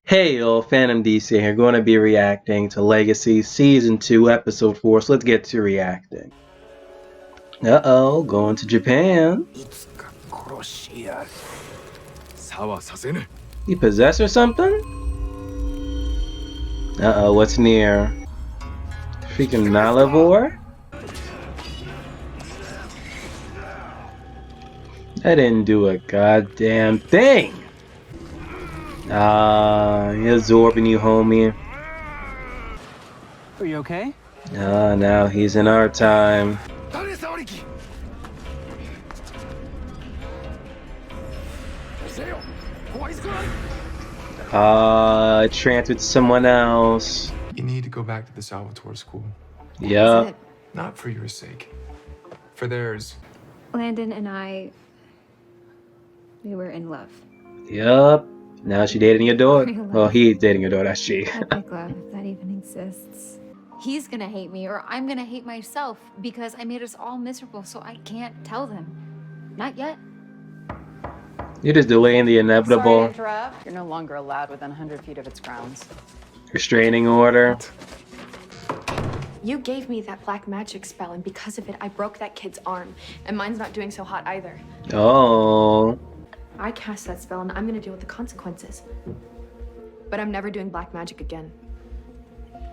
Hey yo, Fandom DC here, going to be reacting to Legacies Season 2, Episode 4, so let's get to reacting. Uh-oh, going to Japan. He possessed or something? Uh-oh, what's near? Freaking Nalivore? I didn't do a goddamn thing! He's absorbing you, homie. Are you okay? Now he's in our time. Transferred to someone else. You need to go back to the Salvatore school. Yup. Not for your sake. For theirs. Landon and I, we were in love. Yup. Now she dating your daughter. Real love. Well, he's dating your daughter, that's she. Epic love, if that even exists. He's gonna hate me, or I'm gonna hate myself, because I made us all miserable, so I can't tell them. Not yet. You're just delaying the inevitable. Sorry to interrupt. You're no longer allowed within 100 feet of its grounds. Restraining order. You gave me that black magic spell, and because of it, I broke that kid's arm. And mine's not doing so hot either. Oh. I cast that spell, and I'm gonna deal with the consequences. But I'm never doing black magic again.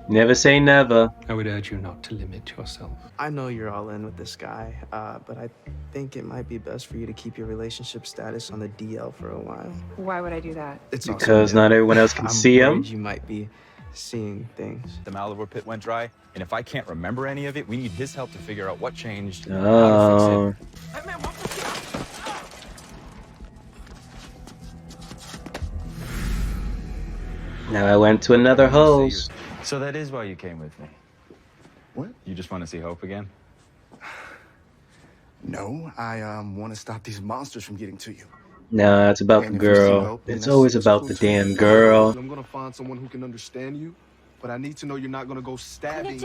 Never say never. I would urge you not to limit yourself. I know you're all in with this guy, but I think it might be best for you to keep your relationship status on the DL for a while. Why would I do that? It's Because not everyone else can see him. You might be seeing things. The Malivore pit went dry, and if I can't remember any of it, we need his help to figure out what changed and how to fix it. Now I went to another host. So that is why you came with me. What? You just want to see Hope again? No, I want to stop these monsters from getting to you. Nah, it's about the girl. It's always about the damn girl. I'm gonna find someone who can understand you, but I need to know you're not gonna go stabbing.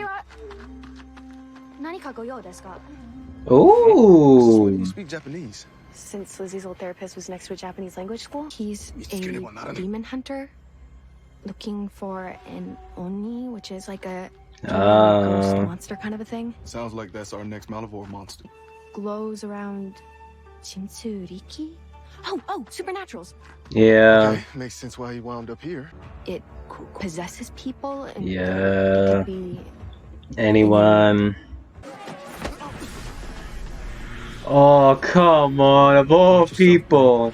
Ooh. You speak Japanese. Since Lizzie's old therapist was next to a Japanese language school, he's a demon hunter looking for an oni, which is like a ghost monster kind of a thing. Sounds like that's our next Malivore monster. Glows around Jinsuriki. Oh, supernaturals. Yeah. Okay, makes sense why he wound up here. It possesses people, and Yeah. it can be Anyone. Oh, come on, of all people.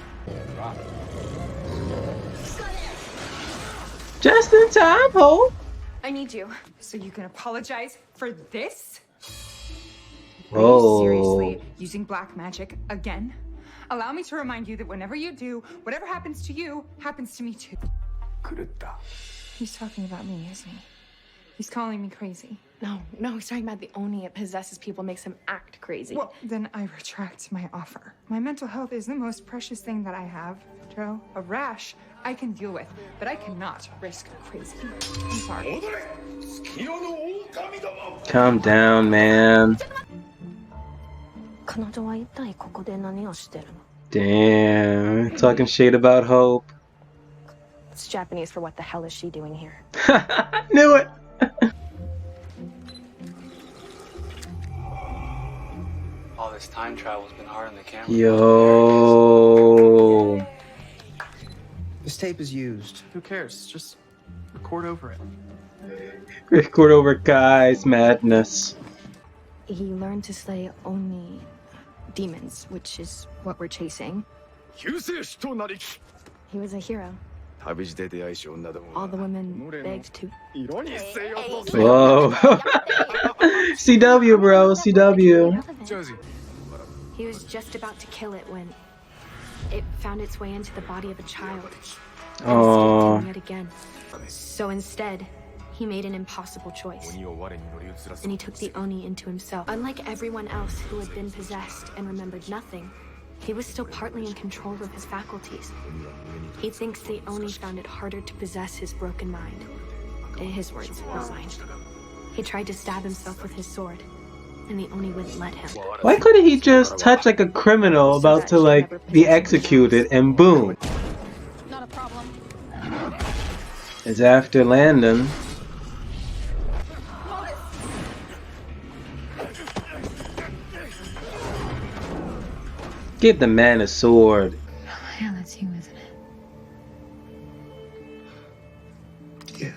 Just in time, Hope. I need you. So you can apologize for this? Are Oh. you seriously using black magic again? Allow me to remind you that whenever you do, whatever happens to you, happens to me too. He's talking about me, isn't he? He's calling me crazy. No, he's talking about the oni. It possesses people, makes them act crazy. Well, then I retract my offer. My mental health is the most precious thing that I have, Joe. A rash I can deal with, but I cannot risk crazy. I'm sorry. Calm down, man. Damn. Talking shit about Hope. It's Japanese for what the hell is she doing here? Knew it. All this time travel's been hard on the camera. Yo. This tape is used. Who cares? Just record over it. Record over Kai's madness. He learned to slay oni demons, which is what we're chasing. He was a hero. All the women begged to. Whoa. CW, bro. CW. Josie. He was just about to kill it when it found its way into the body of a child. Oh. Yet again. So instead, he made an impossible choice. And he took the oni into himself. Unlike everyone else who had been possessed and remembered nothing, he was still partly in control of his faculties. He thinks the oni found it harder to possess his broken mind. In his words, not mine. He tried to stab himself with his sword, and the oni wouldn't let him. Why couldn't he just touch like a criminal about to like be executed and boom? Not a problem. is after Landon. Give the man a sword. Yeah, that's you, isn't it? Yeah.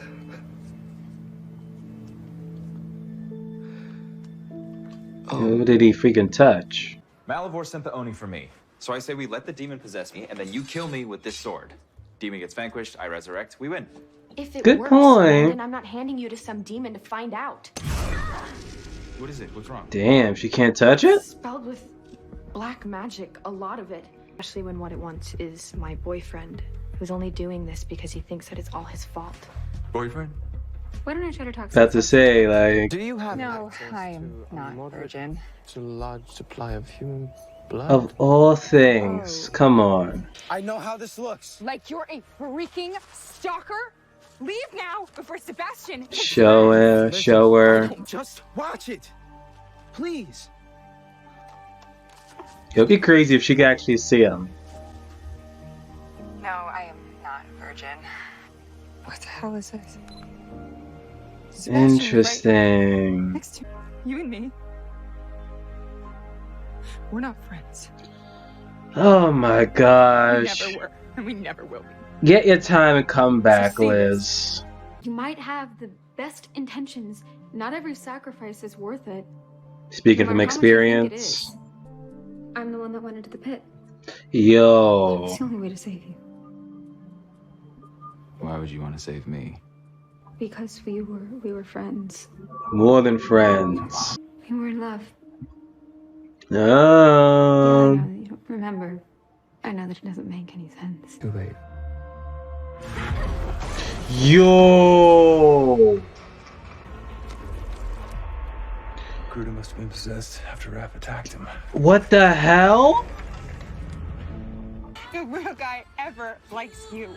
Who did he freaking touch? Malivore sent the Oni for me. So I say we let the demon possess me, and then you kill me with this sword. Demon gets vanquished, I resurrect, we win. If it Good works, point. Landon, I'm not handing you to some demon to find out. What is it? What's wrong? Damn, she can't touch it? Spelled with black magic, a lot of it. Especially when what it wants is my boyfriend, who's only doing this because he thinks that it's all his fault. Boyfriend? Why don't I try to talk About to say, like, Do you have No, I am not virgin. It's a large supply of human blood. of all things, come on. I know how this looks. Like you're a freaking stalker? Leave now before Sebastian hits Show her, show her. Just watch it. Please. It would be crazy if she could actually see him. No, I am not virgin. What the hell is this? Sebastian, Interesting. right next to you and me. We're not friends. Oh my We gosh. never were, and we never will be. Get your time and come back, Liz. You might have the best intentions. Not every sacrifice is worth it. Speaking No from matter how much you think it experience. is. I'm the one that went into the pit. Yo. It's the only way to save you. Why would you want to save me? Because we were friends. More than friends. We were in love. No. Yeah, I know that you don't remember. I know that it doesn't make any sense. Too late. Yo. Gruda must have been possessed after Raph attacked him. What the hell? No real guy ever likes you.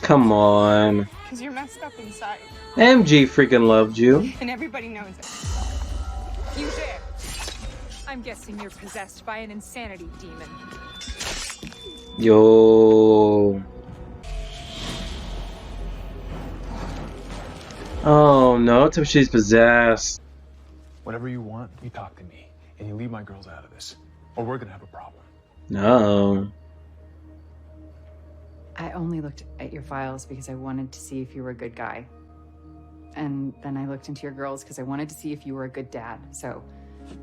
Come on. Because you're messed up inside. MG freaking loved you. And everybody knows it. You there. I'm guessing you're possessed by an insanity demon. Yo. Oh no, it's if she's possessed. Whatever you want, you talk to me. And you leave my girls out of this. Or we're gonna have a problem. No. I only looked at your files because I wanted to see if you were a good guy. And then I looked into your girls because I wanted to see if you were a good dad. So,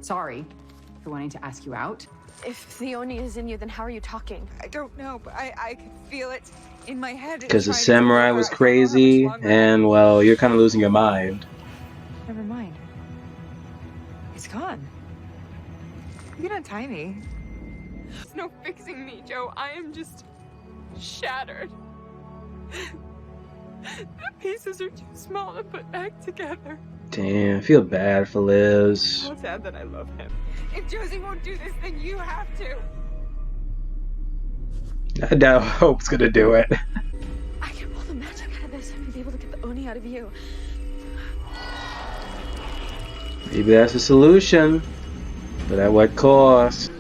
sorry for wanting to ask you out. If the Oni is in you, then how are you talking? I don't know, but I could feel it in my head. Because the samurai was crazy, and well, you're kind of losing your mind. Never mind. It's gone. You can untie me. There's no fixing me, Joe. I am just shattered. The pieces are too small to put back together. Damn, I feel bad for Liz. Tell Dad that I love him. If Josie won't do this, then you have to. I doubt Hope's gonna do it. I can pull the magic out of this and be able to get the Oni out of you. Maybe that's the solution. But at what cost?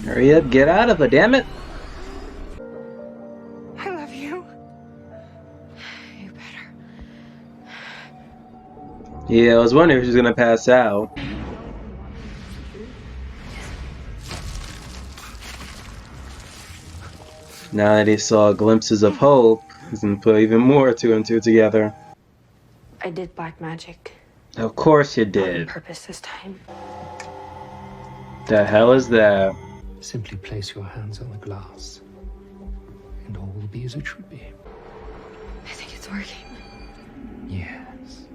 Hurry up, get out of it, damn it! I love you. You better. Yeah, I was wondering if she was gonna pass out. Now that he saw glimpses of hope, he's gonna put even more two and two together. I did black magic. Of course you On did. purpose this time. The hell is that? Simply place your hands on the glass, and all will be as it should be. I think it's working. Yes.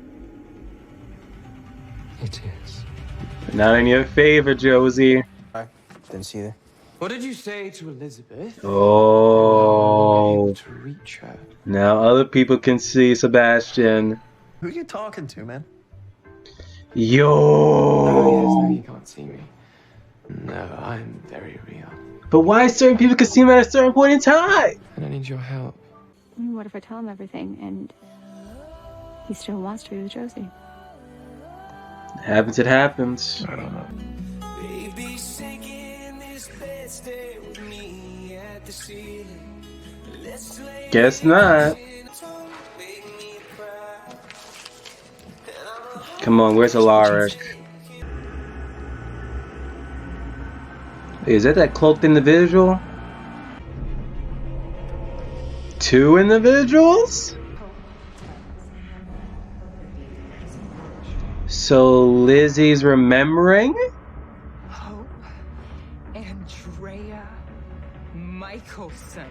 It is. Not in your favor, Josie. Didn't see that. What did you say to Elizabeth? Oh. To reach her. Now other people can see Sebastian. Who are you talking to, man? Oh, yes, no, Yo. you can't see me. No, I'm very real. But why certain people can see him at a certain point in time? And I need your help. What if I tell him everything and he still wants to be with Josie? Happens, it happens. I don't know. Guess not. Come on, where's Alaric? Is that cloaked individual? 2 individuals? So Lizzie's remembering? Hope Andrea Michelson.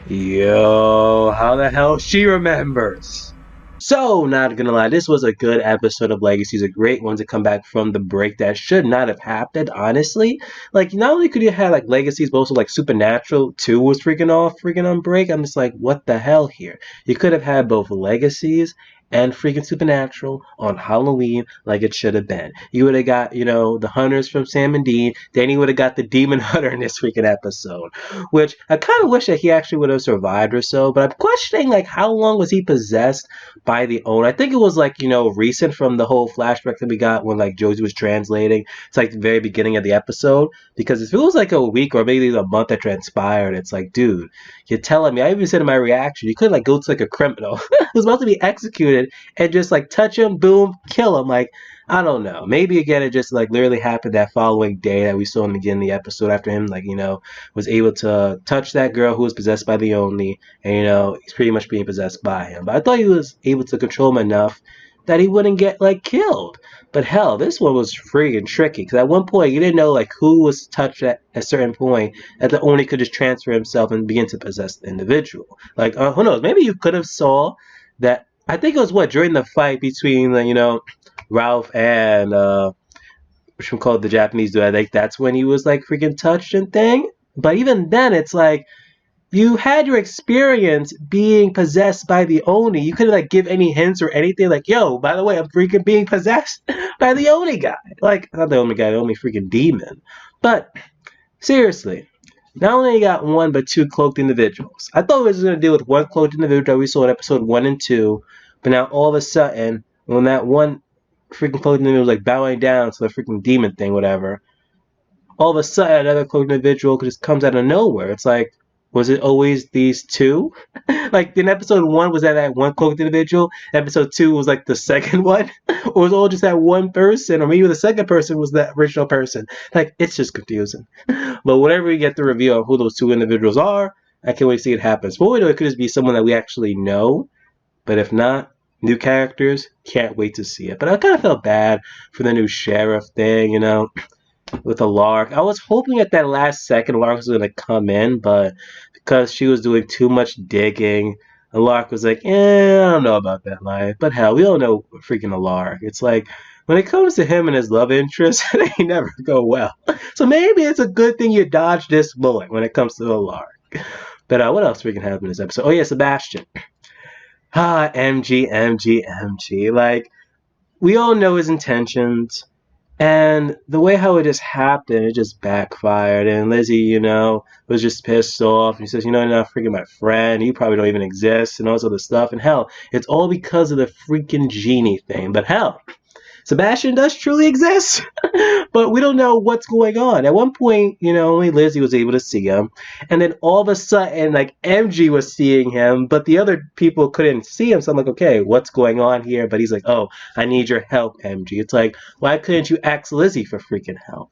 Yo, how the hell she remembers? So, not gonna lie, this was a good episode of Legacies, a great one to come back from the break that should not have happened, honestly. Like, not only could you have, like, Legacies, but also, like, Supernatural 2 was freaking on break. I'm just like, what the hell here? You could have had both Legacies and freaking Supernatural on Halloween like it should have been. You would have got, you know, the hunters from Sam and Dean. Then you would have got the demon hunter in this freaking episode. Which, I kind of wish that he actually would have survived or so. But I'm questioning, like, how long was he possessed by the owner? I think it was, like, you know, recent from the whole flashback that we got when, like, Josie was translating. It's, like, the very beginning of the episode. Because if it was, like, a week or maybe a month that transpired, it's like, dude, you're telling me. I even said in my reaction, you could, like, go to, like, a criminal who's about to be executed and just like touch him, boom, kill him. Like, I don't know. Maybe again it just like literally happened that following day that we saw in the beginning of the episode after him, like, you know, was able to touch that girl who was possessed by the Oni, and you know, he's pretty much being possessed by him. But I thought he was able to control him enough that he wouldn't get like killed. But hell, this one was freaking tricky because at one point you didn't know like who was touched at a certain point that the Oni could just transfer himself and begin to possess the individual. Like, who knows? Maybe you could have saw that. I think it was during the fight between you know, Ralph and which we call the Japanese dude. I think that's when he was like freaking touched and thing. But even then, it's like you had your experience being possessed by the Oni. You couldn't like give any hints or anything. Like, yo, by the way, I'm freaking being possessed by the Oni guy. Like, not the Oni guy, the Oni freaking demon. But seriously. Not only got 1 but 2 cloaked individuals. I thought we was going to deal with 1 cloaked individual that we saw in episode 1 and 2, but now all of a sudden, when that 1 freaking cloaked individual was like bowing down to the freaking demon thing, whatever, all of a sudden another cloaked individual just comes out of nowhere. It's like, was it always these 2? Like in episode 1 was that 1 cloaked individual? Episode 2 was like the second one? Or was it all just that 1 person? Or maybe the second person was the original person? Like, it's just confusing. But whenever we get the reveal of who those 2 individuals are, I can't wait to see it happen. So we know it could just be someone that we actually know. But if not, new characters, can't wait to see it. But I kind of felt bad for the new sheriff thing, you know, with Alaric. I was hoping at that last second Alaric was going to come in, but because she was doing too much digging, Alaric was like, I don't know about that line. But hell, we all know freaking Alaric. It's like, when it comes to him and his love interest, they never go well. So maybe it's a good thing you dodged this bullet when it comes to Alaric. But what else freaking happened in this episode? Oh yeah, Sebastian. MG. Like, we all know his intentions. And the way how it just happened, it just backfired. And Lizzie, you know, was just pissed off. And he says, you know, you're not freaking my friend. You probably don't even exist and all this other stuff. And hell, it's all because of the freaking genie thing. But hell, Sebastian does truly exist, but we don't know what's going on. At one point, you know, only Lizzie was able to see him, and then all of a sudden, like, MG was seeing him, but the other people couldn't see him, so I'm like, okay, what's going on here? But he's like, oh, I need your help, MG. It's like, why couldn't you ask Lizzie for freaking help?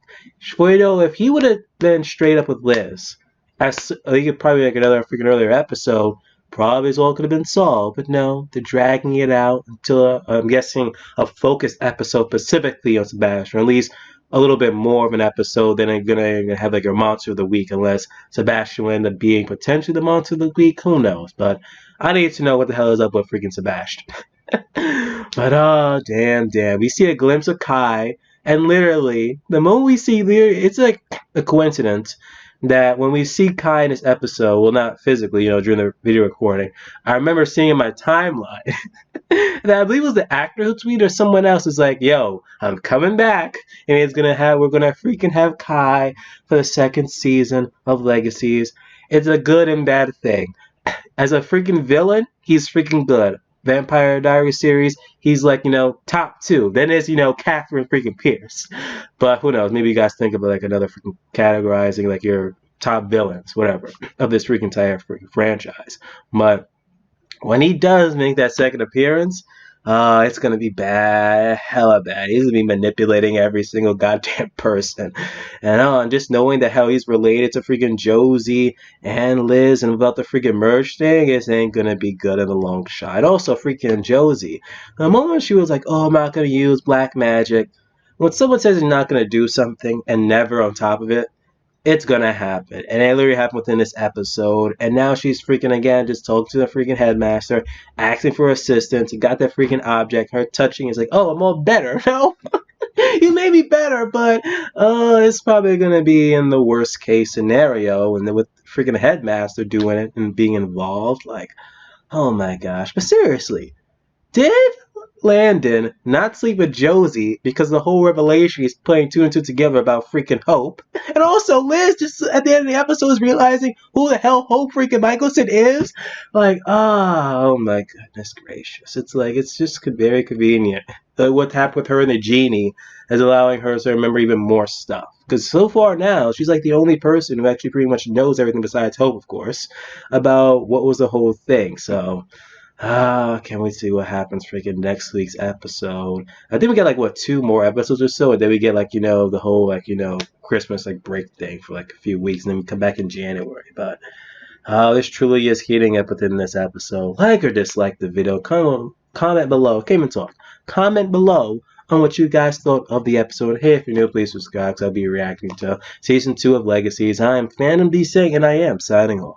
Well, you know, if he would have been straight up with Liz, he could probably make another freaking earlier episode, probably as well could have been solved, but no, they're dragging it out until, I'm guessing, a focused episode specifically on Sebastian, or at least a little bit more of an episode than they're gonna have like a monster of the week, unless Sebastian will end up being potentially the monster of the week, who knows, but I need to know what the hell is up with freaking Sebastian. But oh, damn, we see a glimpse of Kai, and literally, the moment we see, it's like a coincidence, that when we see Kai in this episode, well, not physically, you know, during the video recording, I remember seeing in my timeline that I believe it was the actor who tweeted or someone else was like, yo, I'm coming back, and we're gonna freaking have Kai for the 2nd season of Legacies. It's a good and bad thing. As a freaking villain, he's freaking good. Vampire Diaries series, he's like, you know, top 2. Then there's, you know, Catherine freaking Pierce. But who knows? Maybe you guys think of like another freaking categorizing like your top villains, whatever, of this freaking entire freaking franchise. But when he does make that 2nd appearance, It's gonna be bad, hella bad. He's gonna be manipulating every single goddamn person. And just knowing that how he's related to freaking Josie and Liz and about the freaking merge thing, it ain't gonna be good in the long shot. And also freaking Josie. The moment she was like, oh, I'm not gonna use black magic. When someone says you're not gonna do something and never on top of it, it's gonna happen. And it literally happened within this episode. And now she's freaking again just talking to the freaking headmaster, asking for assistance. He got that freaking object. Her touching is like, oh, I'm all better. No, you may be better, but it's probably gonna be in the worst case scenario. And then with freaking headmaster doing it and being involved, like, oh my gosh. But seriously, did Landon not sleep with Josie because the whole revelation he's putting two and two together about freaking Hope? And also Liz just at the end of the episode is realizing who the hell Hope freaking Michelson is? Like, oh my goodness gracious. It's like, it's just very convenient. What happened with her and the genie is allowing her to remember even more stuff. Because so far now, she's like the only person who actually pretty much knows everything besides Hope, of course, about what was the whole thing. So can't wait to see what happens freaking next week's episode. I think we get like what 2 more episodes or so, and then we get like the whole like Christmas like break thing for like a few weeks, and then we come back in January. But this truly is heating up within this episode. Like or dislike the video. Comment below. Came and talk. Comment below on what you guys thought of the episode. Hey, if you're new, please subscribe, because I'll be reacting to season 2 of Legacies. I am Fandom DC, and I am signing off.